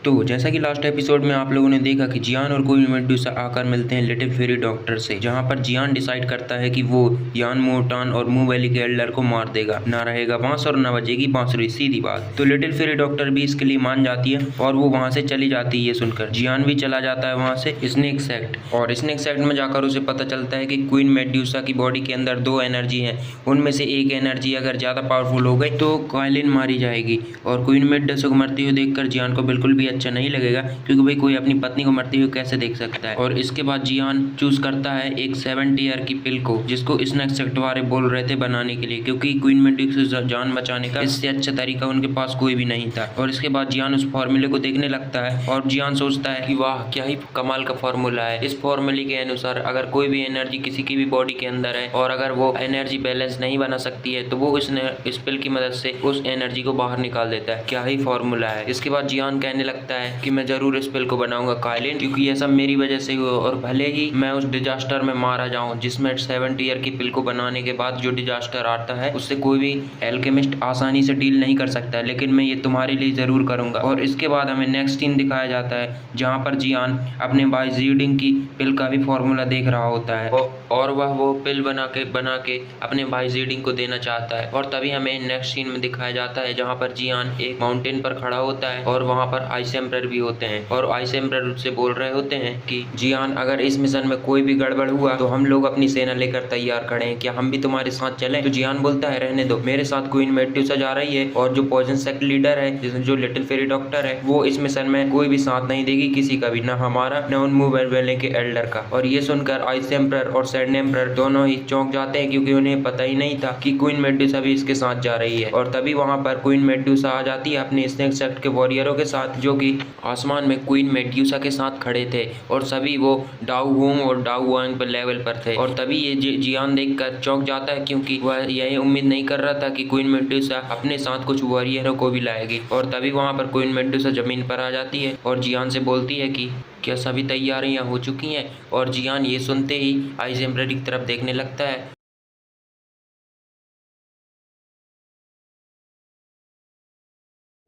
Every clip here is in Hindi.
तो जैसा कि लास्ट एपिसोड में आप लोगों ने देखा कि जियान और कोई मेडुसा आकर मिलते हैं लिटिल फेरी डॉक्टर से, जहां पर जियान डिसाइड करता है कि वो यान मोटान और मू वैली के एल्डर को मार देगा। ना रहेगा बांस और ना बजेगी बांसुरी, सीधी बात। तो लिटिल फेरी डॉक्टर भी इसके लिए मान जाती है और वो वहां से चली जाती है। ये सुनकर जियान भी चला जाता है वहां से स्नेक सेक्ट, और स्नेक सेक्ट में जाकर उसे पता चलता है कि क्वीन मेडुसा की बॉडी के अंदर दो एनर्जी है। उनमें से एक एनर्जी अगर ज्यादा पावरफुल हो गई तो काइलिन मारी जाएगी। और क्वीन मेडुसा को मरती हुई देखकर जियान को बिल्कुल भी अच्छा नहीं लगेगा, क्योंकि भाई कोई अपनी पत्नी को मरती हुई कैसे देख सकता है। और इसके बाद जियान चूज करता है एक 70 ईयर की पिल को, जिसको स्नेक सेक्ट वाले बोल रहे थे बनाने के लिए, क्योंकि क्वीन मेडुसा से जान बचाने का इससे अच्छा तरीका उनके पास कोई भी नहीं था। और इसके बाद जियान उस फॉर्मूले को देखने लगता है और जियान सोचता है कि वाह क्या ही कमाल का फॉर्मूला है। इस फॉर्मूले के अनुसार अगर कोई भी एनर्जी किसी की भी बॉडी के अंदर है और अगर वो एनर्जी बैलेंस नहीं बना सकती है तो वो इस पिल की मदद से उस एनर्जी को बाहर निकाल देता है। क्या ही फॉर्मूला है। इसके बाद जियान कहने लगता है कि मैं जरूर इस पिल को बनाऊंगा काइलिन, क्योंकि ये सब मेरी वजह से हुआ, और भले ही मैं उस डिजास्टर में मारा जाऊं जिसमें 70 ईयर की पिल को बनाने के बाद जो डिजास्टर आता है उससे कोई भी एल्केमिस्ट आसानी से डील नहीं कर सकता है, लेकिन मैं ये तुम्हारे लिए जरूर करूंगा। और इसके बाद हमें नेक्स्ट सीन दिखाया जाता है जहाँ पर जियान अपने भाई जीडिंग की पिल का भी फॉर्मूला देख रहा होता है और वह वो पिल बना के अपने भाई जीडिंग को देना चाहता है। और तभी हमें नेक्स्ट सीन में दिखाया जाता है जहाँ पर जियान एक माउंटेन पर खड़ा होता है और वहाँ पर आइस एम्परर भी होते हैं, और आइस एम्परर उससे बोल रहे होते हैं कि जियान अगर इस मिशन में कोई भी गड़बड़ हुआ तो हम लोग अपनी सेना लेकर तैयार खड़े हैं, क्या हम भी तुम्हारे साथ चलें? तो जियान बोलता है रहने दो, मेरे साथ क्वीन मेडुसा जा रही है और जो पॉइजन सेक्ट लीडर है जो लिटिल फेरी डॉक्टर है वो इस मिशन में कोई भी साथ नहीं देगी किसी का भी, ना हमारा ना उन मू वैली के एल्डर का। और ये सुनकर आइस एम्परर और सैंड एम्परर दोनों ही चौंक जाते हैं, क्योंकि उन्हें पता ही नहीं था कि क्वीन मेडुसा भी इसके साथ जा रही है। और तभी वहां पर क्वीन मेडुसा आ जाती है अपने स्नेक सेक्ट के वॉरियरों के साथ, जो कि आसमान में क्वीन मेडुसा के साथ खड़े थे, और सभी वो डाउ होंग और डाउ वांग पर लेवल पर थे। और तभी ये जियान देखकर चौंक जाता है, क्योंकि वह यही उम्मीद नहीं कर रहा था कि क्वीन मेडुसा अपने साथ कुछ वॉरियरों को भी लाएगी। और तभी वहां पर क्वीन मेडुसा जमीन पर आ जाती है और जियान से बोलती है कि क्या सभी तैयारियां हो चुकी हैं? और जियान ये सुनते ही आइस एम्परर की तरफ देखने लगता है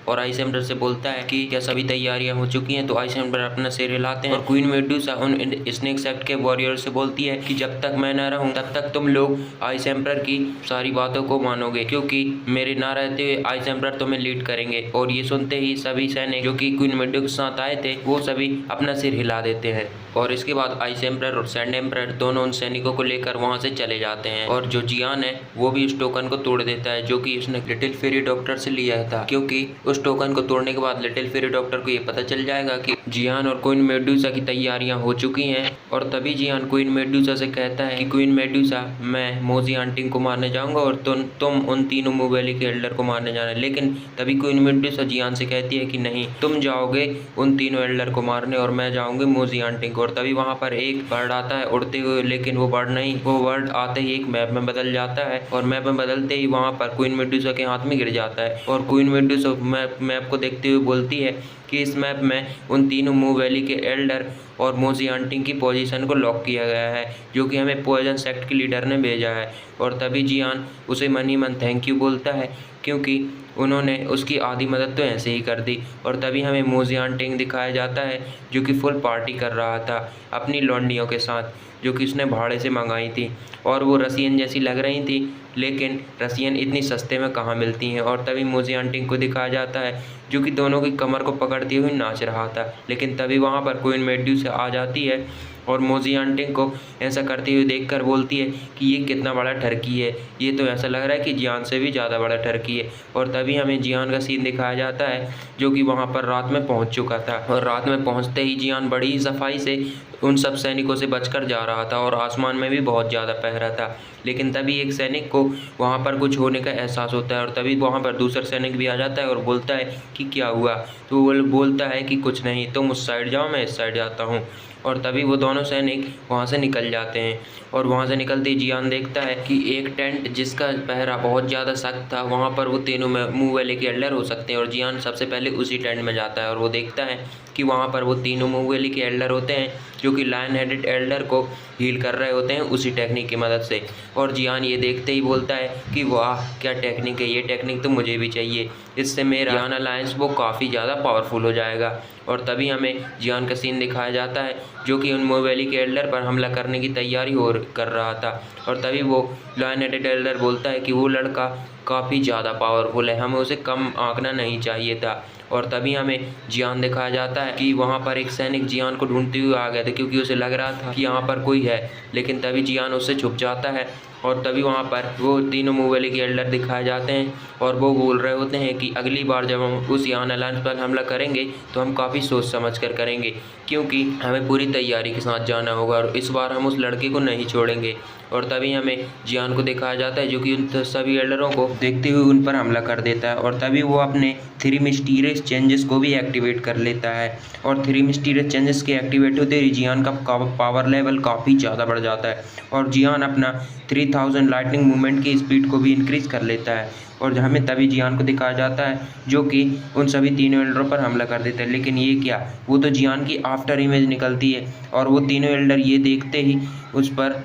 और आइस एम्परर से बोलता है कि क्या सभी तैयारियां हो चुकी हैं? तो आइस एम्परर अपना सिर हिलाते हैं और क्वीन मेडुसा उन स्नेक सेक्ट के वॉरियर से बोलती है कि जब तक मैं ना रहूं तब तक तुम लोग आइस एम्परर की सारी बातों को मानोगे, क्योंकि मेरे ना रहते हुए आइस एम्परर तुम्हें लीड करेंगे। और ये सुनते ही सभी सैनिक जो कि क्वीन मेडुसा के साथ आए थे वो सभी अपना सिर हिला देते हैं। और इसके बाद आइस एम्परर और सैंड एम्परर दोनों उन सैनिकों को लेकर वहां से चले जाते हैं, और जो जियान है वो भी उस टोकन को तोड़ देता है जो कि उसने लिटिल फेरी डॉक्टर से लिया था, क्योंकि उस टोकन को तोड़ने के बाद लिटिल फेरी डॉक्टर को ये पता चल जाएगा कि जियान और क्वीन मेडुसा की तैयारियां हो चुकी हैं। और तभी जियान क्वीन मेडुसा से कहता है कि क्वीन मेडुसा मैं मोजी आंटी को मारने जाऊंगा और तुम उन तीनों मू वैली के एल्डर को मारने जाना। लेकिन तभी क्वीन मेडुसा जियान से कहती है कि नहीं, तुम जाओगे उन तीनों एल्डर को मारने और मैं जाऊंगी मोजी आंटी को। और तभी वहां पर एक बर्ड आता है उड़ते हुए, लेकिन वो बर्ड नहीं, वो बर्ड आते ही एक मैप में बदल जाता है, और मैप में बदलते ही वहां पर क्वीन मेडुसा के हाथ में गिर जाता है। और क्वीन मेडुसा मैप को देखते हुए बोलती है कि इस मैप में उन तीनों मू वैली के एल्डर और मोजी आंटी की पोजीशन को लॉक किया गया है, जो कि हमें पॉइजन सेक्ट के लीडर ने भेजा है। और तभी जियान उसे मन ही मन थैंक यू बोलता है, क्योंकि उन्होंने उसकी आधी मदद तो ऐसे ही कर दी। और तभी हमें मोजी आंटी दिखाया जाता है जो कि फुल पार्टी कर रहा था अपनी लौंडियों के साथ, जो कि उसने भाड़े से मंगाई थी, और वो रसियन जैसी लग रही थी, लेकिन रसियन इतनी सस्ते में कहाँ मिलती हैं। और तभी मोजी आंटी को दिखाया जाता है जो कि दोनों की कमर को पकड़ती हुई नाच रहा था। लेकिन तभी वहाँ पर क्वीन मेडुसा आ जाती है और मोजी आंटी को ऐसा करते हुए देखकर बोलती है कि ये कितना बड़ा ठरकी है, ये तो ऐसा लग रहा है कि जियान से भी ज़्यादा बड़ा ठरकी है। और तभी हमें जियान का सीन दिखाया जाता है जो कि वहाँ पर रात में पहुँच चुका था, और रात में पहुँचते ही जियान बड़ी ही सफाई से उन सब सैनिकों से बचकर जा रहा था, और आसमान में भी बहुत ज़्यादा पहरा था। लेकिन तभी एक सैनिक को वहाँ पर कुछ होने का एहसास होता है, और तभी वहाँ पर दूसरा सैनिक भी आ जाता है और बोलता है कि क्या हुआ? तो वो बोलता है कि कुछ नहीं, तुम उस साइड जाओ, मैं इस साइड जाता हूँ। और तभी वो दोनों सैनिक वहाँ से निकल जाते हैं, और वहाँ से निकलते ही जियान देखता है कि एक टेंट जिसका पहरा बहुत ज़्यादा सख्त था, वहाँ पर वो तीनों मू वैली के एल्डर हो सकते हैं। और जियान सबसे पहले उसी टेंट में जाता है और वो देखता है कि वहाँ पर वो तीनों मू वैली के एल्डर होते हैं जो कि लायन हेडेड एल्डर को हील कर रहे होते हैं उसी टेक्निक की मदद से। और जियान ये देखते ही बोलता है कि वाह क्या टेक्निक है, ये टेक्निक तो मुझे भी चाहिए। इससे मेरा जियान अलायंस वो काफ़ी ज़्यादा पावरफुल हो जाएगा। और तभी हमें जियान का सीन दिखाया जाता है जो कि उन मोवेली के एल्डर पर हमला करने की तैयारी कर रहा था। और तभी वो लायन हेडेड एल्डर बोलता है कि वो लड़का काफ़ी ज़्यादा पावरफुल है, हमें उसे कम आंकना नहीं चाहिए था। और तभी हमें जियान दिखाया जाता है कि वहाँ पर एक सैनिक जियान को ढूंढते हुए आ गया था, क्योंकि उसे लग रहा था कि यहाँ पर कोई है। लेकिन तभी जियान उससे छुप जाता है और तभी वहाँ पर वो तीनों मोवेली के एल्डर दिखाए जाते हैं और वो बोल रहे होते हैं कि अगली बार जब हम उस जियान अलायंस पर हमला करेंगे तो हम काफ़ी सोच समझ कर करेंगे, क्योंकि हमें पूरी तैयारी के साथ जाना होगा और इस बार हम उस लड़के को नहीं छोड़ेंगे। और तभी हमें जियान को दिखाया जाता है जो कि उन सभी एल्डरों को देखते हुए उन पर हमला कर देता है। और तभी वो अपने 3 मिस्टीरियस चेंजेस को भी एक्टिवेट कर लेता है और 3 मिस्टीरियस चेंजेस के एक्टिवेट होते ही जियान का पावर लेवल काफ़ी ज़्यादा बढ़ जाता है और जियान अपना 3000 लाइटनिंग मूवमेंट की स्पीड को भी इंक्रीज कर लेता है। और हमें तभी जियान को दिखाया जाता है जो कि उन सभी तीनों एल्डरों पर हमला कर देता है। लेकिन ये क्या, वो तो जियान की आफ्टर इमेज निकलती है और वो तीनों एल्डर ये देखते ही उस पर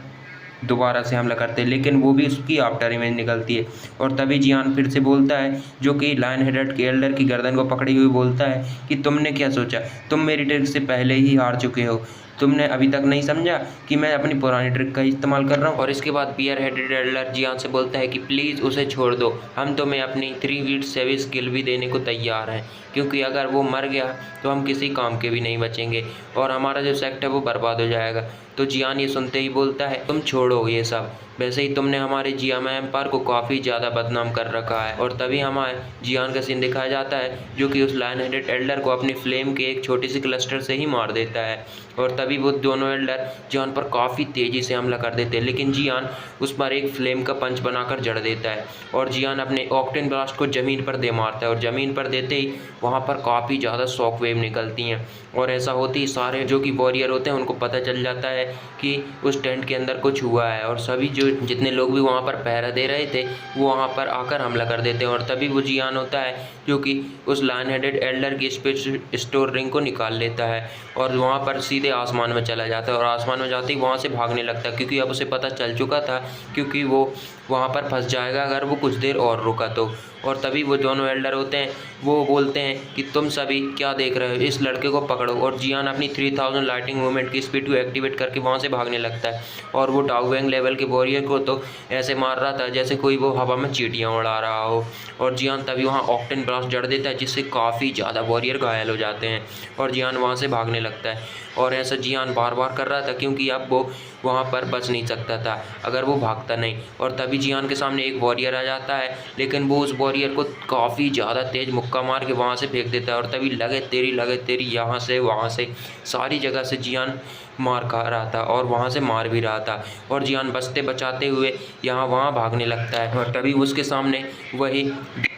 दोबारा से हमला करते हैं, लेकिन वो भी उसकी आफ्टर इमेज निकलती है। और तभी जियान फिर से बोलता है जो कि लायन हेडेड के एल्डर की गर्दन को पकड़े हुए बोलता है कि तुमने क्या सोचा, तुम मेरी ट्रिक से पहले ही हार चुके हो, तुमने अभी तक नहीं समझा कि मैं अपनी पुरानी ट्रिक का इस्तेमाल कर रहा हूँ। और इसके बाद पियर हेडेड एल्डर जियान से बोलता है कि प्लीज़ उसे छोड़ दो, हम तुम्हें अपनी 3 वीट सेविस स्किल भी देने को तैयार हैं, क्योंकि अगर वो मर गया तो हम किसी काम के भी नहीं बचेंगे और हमारा जो सेक्ट है वो बर्बाद हो जाएगा। तो जियान ये सुनते ही बोलता है तुम छोड़ो ये सब, वैसे ही तुमने हमारे जियामा एम्पायर को काफ़ी ज़्यादा बदनाम कर रखा है। और तभी हमारे जियान का सीन दिखाया जाता है जो कि उस लायन हेडेड एल्डर को अपनी फ्लेम के एक छोटी सी क्लस्टर से ही मार देता है। और तभी वो दोनों एल्डर जियान पर काफ़ी तेज़ी से हमला कर देते हैं, लेकिन जियान उस पर एक फ्लेम का पंच बनाकर जड़ देता है और जियान अपने ऑक्टेन ब्लास्ट को ज़मीन पर दे मारता है और ज़मीन पर देते ही वहाँ पर काफ़ी ज़्यादा शॉक वेव निकलती हैं। और ऐसा होते ही सारे जो कि वॉरियर होते हैं उनको पता चल जाता है कि उस टेंट के अंदर कुछ हुआ है और सभी जो जितने लोग भी वहाँ पर पहरा दे रहे थे वो वहाँ पर आकर हमला कर देते हैं। और तभी वो जियान होता है जो कि उस लायन हेडेड एल्डर की स्पेस स्टोर रिंग को निकाल लेता है और वहाँ पर सीधे आसमान में चला जाता है और आसमान में जाते ही वहाँ से भागने लगता है, क्योंकि अब उसे पता चल चुका था क्योंकि वो वहाँ पर फंस जाएगा अगर वो कुछ देर और रुका तो। और तभी वो दोनों एल्डर होते हैं वो बोलते हैं कि तुम सभी क्या देख रहे हो, इस लड़के को पकड़ो। और जियान अपनी 3000 लाइटिंग मूवमेंट की स्पीड को एक्टिवेट करके वहाँ से भागने लगता है और वो डाउवैंग लेवल के वॉरियर को तो ऐसे मार रहा था जैसे कोई वो हवा में चींटियाँ उड़ा रहा हो। और जियान तभी वहाँ ऑक्टेन ब्लास्ट जड़ देता है जिससे काफ़ी ज़्यादा वॉरियर घायल हो जाते हैं और जियान वहाँ से भागने लगता है। और ऐसा जियान बार बार कर रहा था क्योंकि अब वो वहाँ पर बच नहीं सकता था अगर वो भागता नहीं। और तभी जियान के सामने एक वॉरियर आ जाता है, लेकिन वो उस वॉरियर को काफ़ी ज़्यादा तेज़ मुक्का मार के वहाँ से फेंक देता है और तभी लगे तेरी यहाँ से वहाँ से सारी जगह से जियान मार खा रहा था और वहाँ से मार भी रहा था और जियान बचते बचाते हुए यहाँ वहाँ भागने लगता है। और तभी उसके सामने वही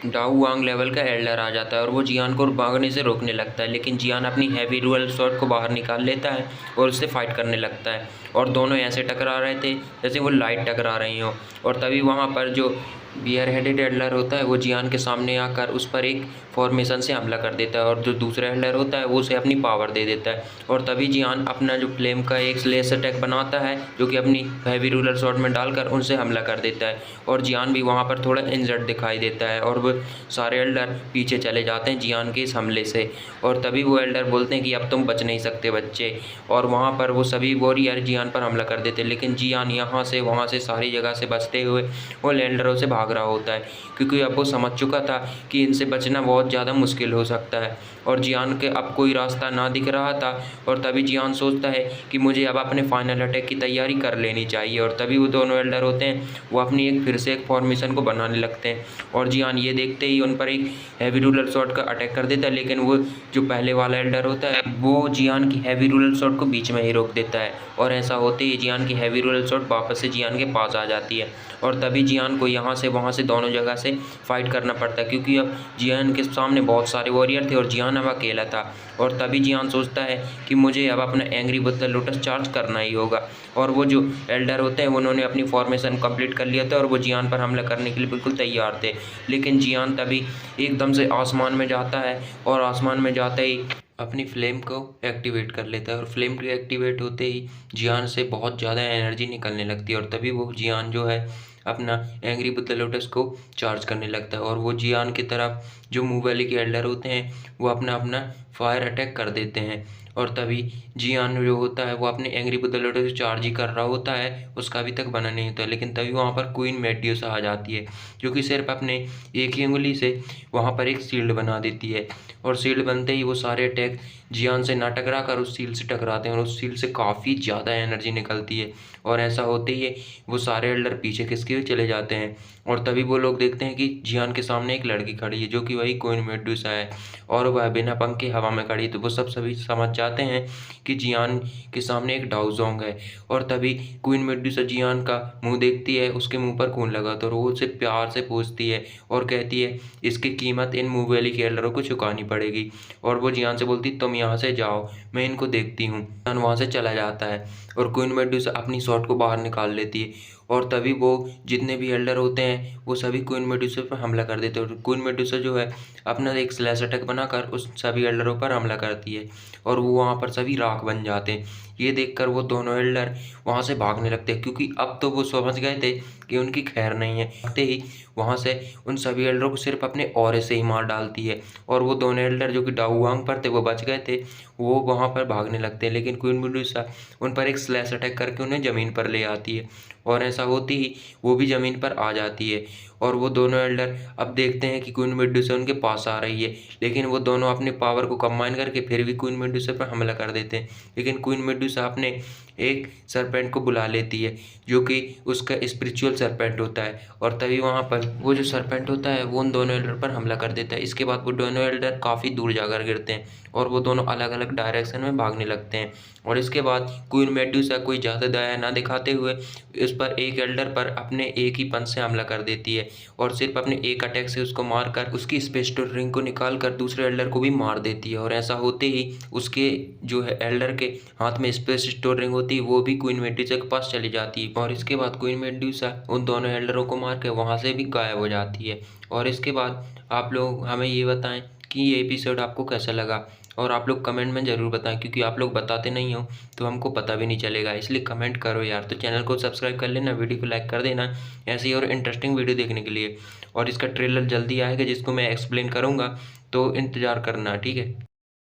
डाउ वांग लेवल का एल्डर आ जाता है और वो जियान को भागने से रोकने लगता है, लेकिन जियान अपनी हैवी डुअल शॉट को बाहर निकाल लेता है और उससे फाइट करने लगता है और दोनों ऐसे टकरा रहे थे जैसे वो लाइट टकरा रही हो। और तभी वहाँ पर जो बियर हेडेड एल्डर होता है वो जियान के सामने आकर उस पर एक फॉर्मेशन से हमला कर देता है और जो दूसरा एल्डर होता है वो उसे अपनी पावर दे देता है। और तभी जियान अपना जो फ्लेम का एक स्लेश अटैक बनाता है जो कि अपनी हैवी रूलर शॉट में डालकर उनसे हमला कर देता है और जियान भी वहाँ पर थोड़ा इंजर्ड दिखाई देता है और वो सारे एल्डर पीछे चले जाते हैं जियान के इस हमले से। और तभी वो एल्डर बोलते हैं कि अब तुम बच नहीं सकते बच्चे, और वहाँ पर वो सभी वॉरियर जियान पर हमला कर देते हैं, लेकिन जियान यहाँ से वहाँ से सारी जगह से बचते हुए वो एल्डरों से भाग रहा होता है क्योंकि अब वो समझ चुका था कि इनसे बचना बहुत ज़्यादा मुश्किल हो सकता है और जियान के अब कोई रास्ता ना दिख रहा था। और तभी जियान सोचता है कि मुझे अब अपने फाइनल अटैक की तैयारी कर लेनी चाहिए और तभी वो दोनों एल्डर होते हैं वो अपनी फिर से एक फॉर्मेशन को बनाने लगते हैं और जियान ये देखते ही उन पर एक हैवी रूलर शॉट का अटैक कर देता है, लेकिन वो जो पहले वाला एल्डर होता है वो जियान की हैवी रूलर शॉट को बीच में ही रोक देता है और ऐसा होते ही जियान की हैवी रूलर शॉट वापस से जियान के पास आ जाती है। और तभी जियान को यहाँ से वहाँ से दोनों जगह से फाइट करना पड़ता है क्योंकि अब जियान के सामने बहुत सारे वॉरियर थे और जियान अब अकेला था। और तभी जियान सोचता है कि मुझे अब अपना एंग्री बुद्ध लोटस चार्ज करना ही होगा और वो जो एल्डर होते हैं उन्होंने अपनी फॉर्मेशन कंप्लीट कर लिया था और वो जियान पर हमला करने के लिए बिल्कुल तैयार थे। लेकिन जियान तभी एकदम से आसमान में जाता है और आसमान में जाते ही अपनी फ्लेम को एक्टिवेट कर लेता है और फ्लेम के एक्टिवेट होते ही जियान से बहुत ज़्यादा एनर्जी निकलने लगती है और तभी वो जियान जो है अपना एंग्री बुद्धा लोटस को चार्ज करने लगता है और वो जियान की तरफ जो मूव वैली के एल्डर होते हैं वो अपना अपना फायर अटैक कर देते हैं। और तभी जियान जो होता है वो अपने एंग्री बुद्धा लोटस को चार्ज ही कर रहा होता है, उसका अभी तक बना नहीं होता, लेकिन तभी वहाँ पर क्वीन मेड्यूसा आ जाती है जो कि सिर्फ अपने एक ही उंगली से वहाँ पर एक शील्ड बना देती है। और शील्ड बनते ही वो सारे अटैक जियान से ना टकरा कर उस शील्ड से टकराते हैं और उस शील्ड से काफ़ी ज़्यादा एनर्जी निकलती है। और ऐसा होते ही वो सारे एल्डर पीछे खिसके हुए चले जाते हैं। और तभी वो लोग देखते हैं कि जियान के सामने एक लड़की खड़ी है जो कि वही क्वीन मेड्यूसा है और वह बिना पंख के हवा में खड़ी। तो वो सभी समझ जाते हैं कि जियान के सामने एक डाउजोंग है। और तभी क्वीन मेड्यूसा जियान का मुंह देखती है, उसके मुंह पर खून लगा, तो वो उसे प्यार से पूछती है और कहती है इसकी कीमत इन मूव वैली के एल्डरों को चुकानी पड़ेगी। और वो जियान से बोलती तुम यहाँ से जाओ, मैं इनको देखती हूँ। जियान वहाँ से चला जाता है और क्वीन मेड्यूसा अपनी शॉट को बाहर निकाल लेती है। और तभी वो जितने भी एल्डर होते हैं वो सभी क्वीन मेड्यूसा पर हमला कर देते हैं और क्वीन मेड्यूसा जो है अपना एक स्लैश अटैक बनाकर उस सभी एल्डरों पर हमला करती है और वो वहाँ पर सभी राख बन जाते हैं। ये देखकर वो दोनों एल्डर वहाँ से भागने लगते हैं क्योंकि अब तो वो समझ गए थे कि उनकी खैर नहीं है। भागते ही वहाँ से उन सभी एल्डरों को सिर्फ अपने ऑरे से ही मार डालती है और वो दोनों एल्डर जो कि डाउवांग पर थे वो बच गए थे, वो वहाँ पर भागने लगते हैं। लेकिन क्वीन मेड्यूसा उन पर एक स्लैश अटैक करके उन्हें ज़मीन पर ले आती है और ऐसा होते ही वो भी ज़मीन पर आ जाती है। और वो दोनों एल्डर अब देखते हैं कि क्वीन मेड्यूसा उनके पास आ रही है, लेकिन वो दोनों अपने पावर को कंबाइन करके फिर भी क्वीन मेड्यूसा पर हमला कर देते हैं। लेकिन क्वीन मेड्यूसा अपने एक सरपेंट को बुला लेती है जो कि उसका स्पिरिचुअल सरपेंट होता है और तभी वहाँ पर वो जो सरपेंट होता है वो उन दोनों एल्डर पर हमला कर देता है। इसके बाद वो दोनों एल्डर काफ़ी दूर जाकर गिरते हैं और वो दोनों अलग अलग डायरेक्शन में भागने लगते हैं। और इसके बाद क्वीन मेड्यूसा कोई ज़्यादा दया ना दिखाते हुए इस पर एक एल्डर पर अपने एक ही पंच से हमला कर देती है और सिर्फ अपने एक अटैक से उसको मारकर उसकी स्पेस स्टोर रिंग को निकाल कर दूसरे एल्डर को भी मार देती है। और ऐसा होते ही उसके जो है एल्डर के हाथ में स्पेस स्टोर रिंग होती है वो भी क्वीन मेड्यूसा के पास चली जाती है और इसके बाद क्वीन मेड्यूसा उन दोनों एल्डरों को मार के वहाँ से भी गायब हो जाती है। और इसके बाद आप लोग हमें ये बताएं कि ये एपिसोड आपको कैसा लगा और आप लोग कमेंट में ज़रूर बताएं, क्योंकि आप लोग बताते नहीं हो तो हमको पता भी नहीं चलेगा, इसलिए कमेंट करो यार। तो चैनल को सब्सक्राइब कर लेना, वीडियो को लाइक कर देना ऐसी और इंटरेस्टिंग वीडियो देखने के लिए। और इसका ट्रेलर जल्दी आएगा जिसको मैं एक्सप्लेन करूँगा, तो इंतज़ार करना, ठीक है।